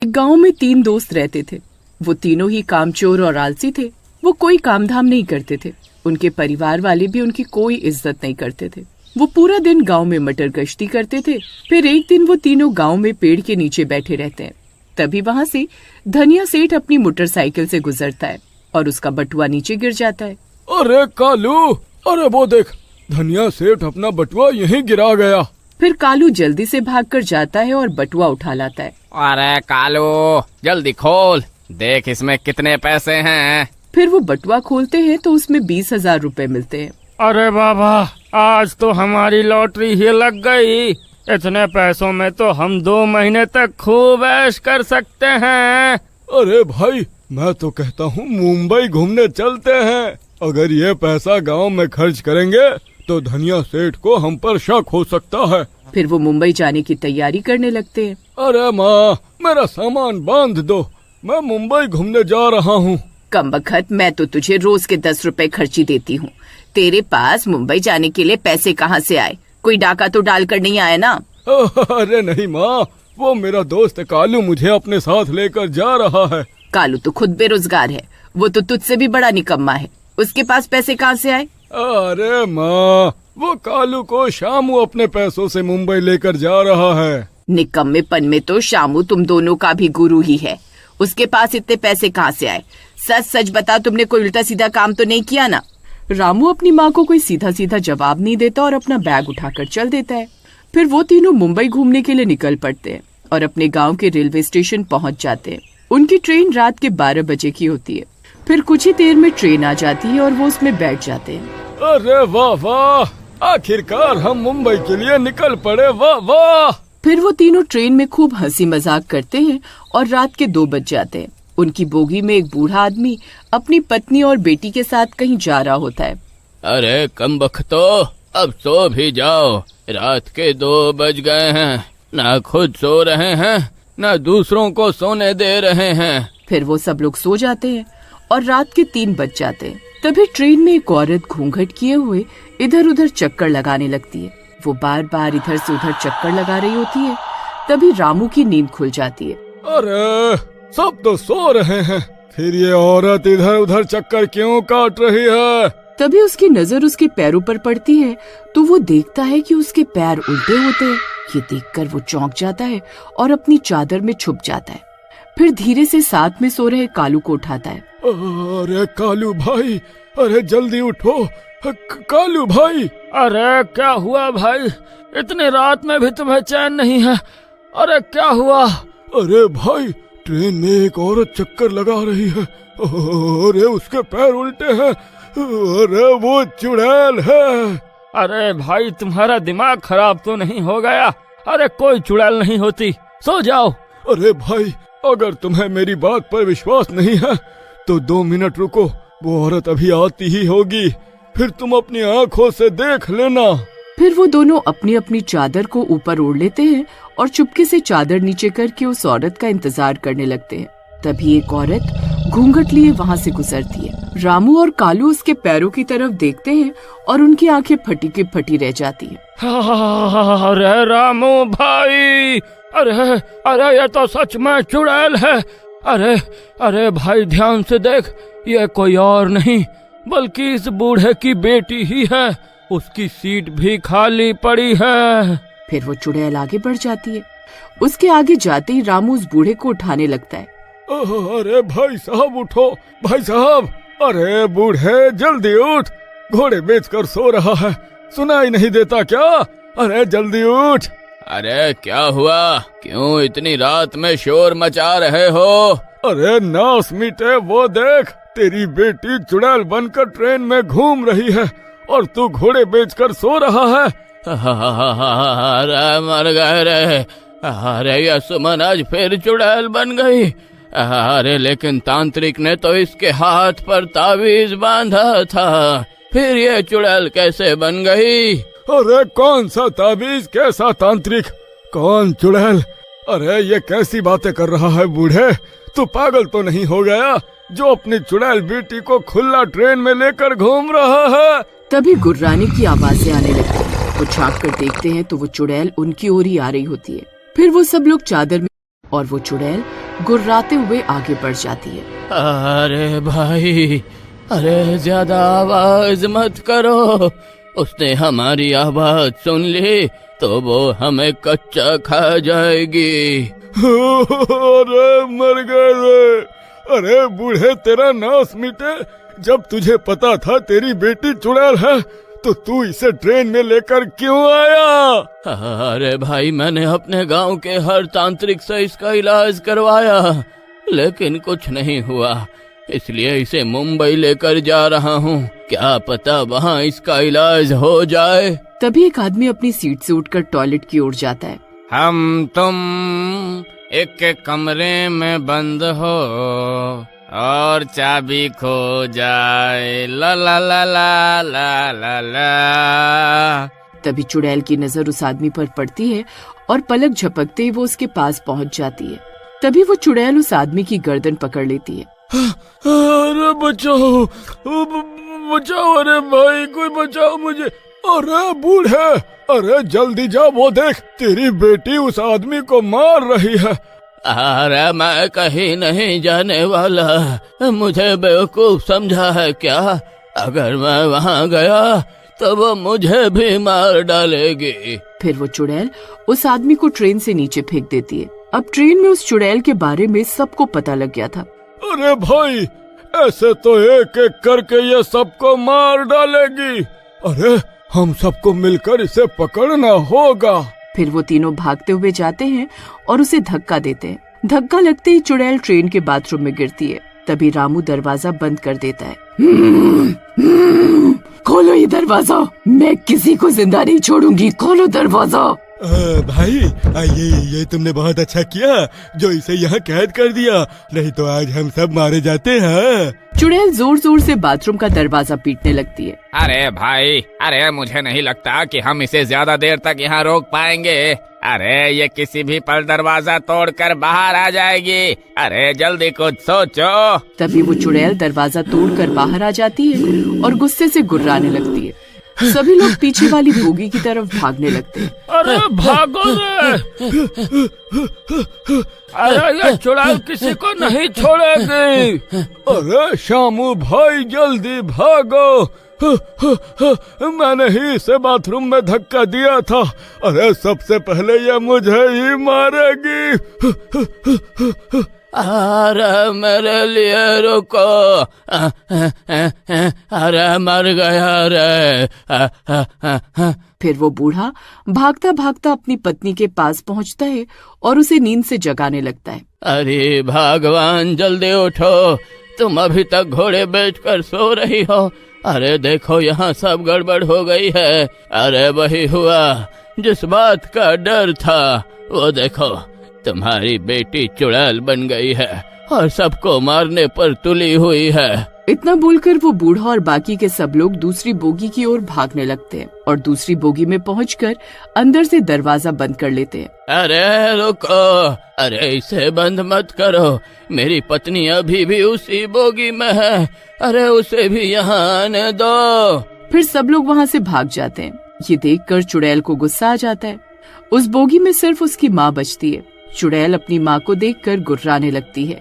एक गांव में 3 दोस्त रहते थे। वो तीनों ही कामचोर और आलसी थे। वो कोई काम धाम नहीं करते थे। उनके परिवार वाले भी उनकी कोई इज्जत नहीं करते थे। वो पूरा दिन गांव में मटर गश्ती करते थे। फिर एक दिन वो तीनों गांव में पेड़ के नीचे बैठे रहते हैं। तभी वहां से धनिया सेठ अपनी मोटरसाइकिल से गुजरता है और उसका बटुआ नीचे गिर जाता है। अरे कालू, अरे वो देख, धनिया सेठ अपना बटुआ यहीं गिरा गया। फिर कालू जल्दी से भागकर जाता है और बटुआ उठा लाता है। अरे कालू, जल्दी खोल, देख इसमें कितने पैसे हैं। फिर वो बटुआ खोलते हैं तो उसमें 20,000 रुपए मिलते हैं। अरे बाबा, आज तो हमारी लॉटरी ही लग गई। इतने पैसों में तो हम 2 महीने तक खूब ऐश कर सकते हैं। अरे भाई, मैं तो कहता हूँ मुंबई घूमने चलते हैं। अगर ये पैसा गांव में खर्च करेंगे तो धनिया सेठ को हम पर शक हो सकता है। फिर वो मुंबई जाने की तैयारी करने लगते हैं। अरे माँ, मेरा सामान बांध दो, मैं मुंबई घूमने जा रहा हूँ। कमबख्त, मैं तो तुझे रोज के 10 रुपए खर्ची देती हूँ। तेरे पास मुंबई जाने के लिए पैसे कहाँ से आए? कोई डाका तो डाल कर नहीं आया ना? अरे नहीं माँ, वो मेरा दोस्त कालू मुझे अपने साथ लेकर जा रहा है। कालू तो खुद बेरोजगार है। वो तो तुझसे भी बड़ा निकम्मा है। उसके पास पैसे कहाँ से आए? अरे माँ, वो कालू को शामू अपने पैसों से मुंबई लेकर जा रहा है। निकम्मेपन में तो शामू तुम दोनों का भी गुरु ही है। उसके पास इतने पैसे कहाँ से आए? सच सच बता, तुमने कोई उल्टा सीधा काम तो नहीं किया ना? रामू अपनी माँ को कोई सीधा सीधा जवाब नहीं देता और अपना बैग उठाकर चल देता है। फिर वो तीनों मुंबई घूमने के लिए निकल पड़ते हैं और अपने गांव के रेलवे स्टेशन पहुंच जाते हैं। उनकी ट्रेन रात के 12 बजे की होती है। फिर कुछ ही देर में ट्रेन आ जाती है और वो उसमें बैठ जाते हैं। अरे वाह वाह, आखिरकार हम मुंबई के लिए निकल पड़े, वाह वाह। फिर वो तीनों ट्रेन में खूब हंसी मजाक करते हैं और रात के 2 बज जाते हैं। उनकी बोगी में एक बूढ़ा आदमी अपनी पत्नी और बेटी के साथ कहीं जा रहा होता है। अरे कमबख्तो, अब सो भी जाओ, रात के 2 बज गए हैं। ना खुद सो रहे हैं, ना दूसरों को सोने दे रहे हैं। फिर वो सब लोग सो जाते हैं और रात के 3 बज जाते हैं। तभी ट्रेन में एक औरत घूंघट किए हुए इधर उधर चक्कर लगाने लगती है। वो बार बार इधर से उधर चक्कर लगा रही होती है। तभी रामू की नींद खुल जाती है। अरे सब तो सो रहे हैं, फिर ये औरत इधर उधर चक्कर क्यों काट रही है? तभी उसकी नजर उसके पैरों पर पड़ती है तो वो देखता है कि उसके पैर उल्टे होते हैं। ये देखकर वो चौंक जाता है और अपनी चादर में छुप जाता है। फिर धीरे से साथ में सो रहे कालू को उठाता है। अरे कालू भाई, अरे जल्दी उठो, कालू भाई। अरे क्या हुआ भाई, इतनी रात में भी तुम्हें चैन नहीं है? अरे क्या हुआ? अरे भाई, ट्रेन में एक औरत चक्कर लगा रही है। अरे उसके पैर उल्टे हैं। अरे वो चुड़ैल है। अरे भाई, तुम्हारा दिमाग खराब तो नहीं हो गया? अरे कोई चुड़ैल नहीं होती, सो जाओ। अरे भाई, अगर तुम्हें मेरी बात पर विश्वास नहीं है तो 2 मिनट रुको, वो औरत अभी आती ही होगी, फिर तुम अपनी आँखों से देख लेना। फिर वो दोनों अपनी अपनी चादर को ऊपर ओढ़ लेते हैं और चुपके से चादर नीचे करके उस औरत का इंतजार करने लगते हैं। तभी एक औरत घूंघट लिए वहाँ से गुजरती है। रामू और कालू उसके पैरों की तरफ देखते हैं और उनकी आंखें फटी की फटी रह जाती हैं। अरे रामू भाई, अरे अरे ये तो सच में चुड़ैल है। अरे अरे भाई, ध्यान से देख, ये कोई और नहीं बल्कि इस बूढ़े की बेटी ही है। उसकी सीट भी खाली पड़ी है। फिर वो चुड़ैल आगे बढ़ जाती है। उसके आगे जाते ही रामू उस बूढ़े को उठाने लगता है। अरे भाई साहब उठो, भाई साहब। अरे बूढ़े जल्दी उठ, घोड़े बेचकर सो रहा है, सुनाई नहीं देता क्या? अरे जल्दी उठ। अरे क्या हुआ, क्यों इतनी रात में शोर मचा रहे हो? अरे नास मीटे, वो देख, तेरी बेटी चुड़ैल बनकर ट्रेन में घूम रही है और तू घोड़े बेचकर सो रहा है। अरे मर गए रे। अरे ये सुमन आज फिर चुड़ैल बन गई। अरे लेकिन तांत्रिक ने तो इसके हाथ पर तावीज बांधा था, फिर ये चुड़ैल कैसे बन गई? अरे कौन सा ताबीज, कैसा तांत्रिक, कौन चुड़ैल? अरे ये कैसी बातें कर रहा है बूढ़े, तू पागल तो नहीं हो गया जो अपनी चुड़ैल बेटी को खुला ट्रेन में लेकर घूम रहा है? तभी गुर्राने की आवाजें आने लगती हैं। वो झांक कर देखते हैं तो वो चुड़ैल उनकी ओर ही आ रही होती है। फिर वो सब लोग चादर में और वो चुड़ैल गुर्राते हुए आगे बढ़ जाती है। अरे भाई, अरे ज्यादा आवाज मत करो, उसने हमारी आवाज सुन ली तो वो हमें कच्चा खा जाएगी। अरे मर गए रे। अरे बूढ़े, तेरा नाश मिटे। जब तुझे पता था तेरी बेटी चुड़ैल है तो तू इसे ट्रेन में लेकर क्यों आया? अरे भाई, मैंने अपने गांव के हर तांत्रिक से इसका इलाज करवाया, लेकिन कुछ नहीं हुआ, इसलिए इसे मुंबई लेकर जा रहा हूँ। क्या पता वहाँ इसका इलाज हो जाए। तभी एक आदमी अपनी सीट से उठकर टॉयलेट की ओर जाता है। हम तुम एक कमरे में बंद हो और चाबी खो जाए, ला ला ला ला ला ला ला। तभी चुड़ैल की नजर उस आदमी पर पड़ती है और पलक झपकते ही वो उसके पास पहुंच जाती है। तभी वो चुड़ैल उस आदमी की गर्दन पकड़ लेती है। अरे बचाओ, बचाओ, अरे भाई कोई बचाओ मुझे। अरे बूढ़े, अरे जल्दी जा, वो देख तेरी बेटी उस आदमी को मार रही है। अरे मैं कहीं नहीं जाने वाला, मुझे बेवकूफ समझा है क्या? अगर मैं वहाँ गया तो वो मुझे भी मार डालेगी। फिर वो चुड़ैल उस आदमी को ट्रेन से नीचे फेंक देती है। अब ट्रेन में उस चुड़ैल के बारे में सबको पता लग गया था। अरे भाई, ऐसे तो एक एक करके ये सबको मार डालेगी। अरे हम सबको मिलकर इसे पकड़ना होगा। फिर वो तीनों भागते हुए जाते हैं और उसे धक्का देते हैं। धक्का लगते ही चुड़ैल ट्रेन के बाथरूम में गिरती है। तभी रामू दरवाजा बंद कर देता है। खोलो ये दरवाजा, मैं किसी को जिंदा नहीं छोड़ूंगी, खोलो दरवाजा। भाई, ये तुमने बहुत अच्छा किया जो इसे यहाँ कैद कर दिया, नहीं तो आज हम सब मारे जाते हैं। चुड़ैल जोर जोर से बाथरूम का दरवाजा पीटने लगती है। अरे भाई, अरे मुझे नहीं लगता कि हम इसे ज्यादा देर तक यहाँ रोक पाएंगे। अरे ये किसी भी पल दरवाजा तोड़कर बाहर आ जाएगी। अरे जल्दी कुछ सोचो। तभी वो चुड़ैल दरवाजा तोड़कर बाहर आ जाती है और गुस्से से गुर्राने लगती है। सभी लोग पीछे वाली बोगी की तरफ भागने लगते हैं। अरे भागो रे! अरे ये चुड़ैल किसी को नहीं छोड़ेगी। अरे शामू भाई, जल्दी भागो। मैंने ही इसे बाथरूम में धक्का दिया था। अरे सबसे पहले ये मुझे ही मारेगी। अरे मेरे लिए रुको, अरे मर गया रे। फिर वो बूढ़ा भागता भागता अपनी पत्नी के पास पहुंचता है और उसे नींद से जगाने लगता है। अरे भगवान, जल्दी उठो, तुम अभी तक घोड़े बेचकर सो रही हो। अरे देखो यहाँ सब गड़बड़ हो गई है। अरे वही हुआ जिस बात का डर था, वो देखो तुम्हारी बेटी चुड़ैल बन गई है और सबको मारने पर तुली हुई है। इतना बोलकर वो बूढ़ा और बाकी के सब लोग दूसरी बोगी की ओर भागने लगते हैं और दूसरी बोगी में पहुंचकर अंदर से दरवाजा बंद कर लेते हैं। अरे रुको, अरे इसे बंद मत करो, मेरी पत्नी अभी भी उसी बोगी में है। अरे उसे भी यहाँ आने दो। फिर सब लोग वहाँ से भाग जाते हैं। ये देखकर चुड़ैल को गुस्सा आ जाता है। उस बोगी में सिर्फ उसकी माँ बचती है। चुड़ैल अपनी माँ को देखकर गुर्राने लगती है।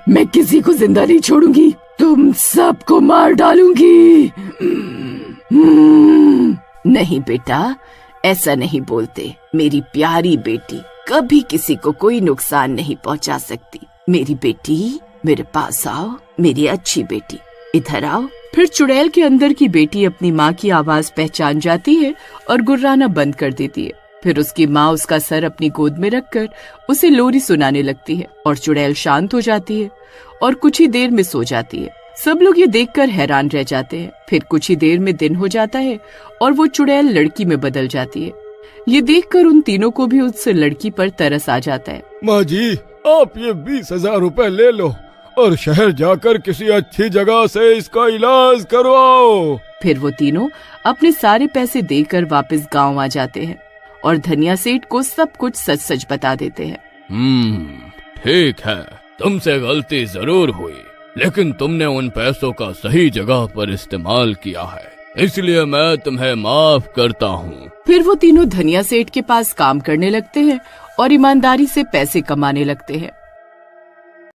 मैं किसी को जिंदा नहीं छोड़ूंगी, तुम सबको मार डालूंगी। नहीं बेटा, ऐसा नहीं बोलते। मेरी प्यारी बेटी कभी किसी को कोई नुकसान नहीं पहुंचा सकती। मेरी बेटी, मेरे पास आओ, मेरी अच्छी बेटी, इधर आओ। फिर चुड़ैल के अंदर की बेटी अपनी माँ की आवाज पहचान जाती है और गुर्राना बंद कर देती है। फिर उसकी माँ उसका सर अपनी गोद में रखकर उसे लोरी सुनाने लगती है और चुड़ैल शांत हो जाती है और कुछ ही देर में सो जाती है। सब लोग ये देखकर हैरान रह जाते हैं। फिर कुछ ही देर में दिन हो जाता है और वो चुड़ैल लड़की में बदल जाती है। ये देखकर उन तीनों को भी उस लड़की पर तरस आ जाता है। माँ जी, आप ये 20,000 रुपए ले लो और शहर जाकर किसी अच्छी जगह से इसका इलाज करवाओ। फिर वो तीनों अपने सारे पैसे देकर वापस गाँव आ जाते हैं और धनिया सेठ को सब कुछ सच सच बता देते हैं। ठीक है, तुमसे गलती जरूर हुई, लेकिन तुमने उन पैसों का सही जगह पर इस्तेमाल किया है। इसलिए मैं तुम्हें माफ करता हूँ। फिर वो तीनों धनिया सेठ के पास काम करने लगते हैं और ईमानदारी से पैसे कमाने लगते हैं।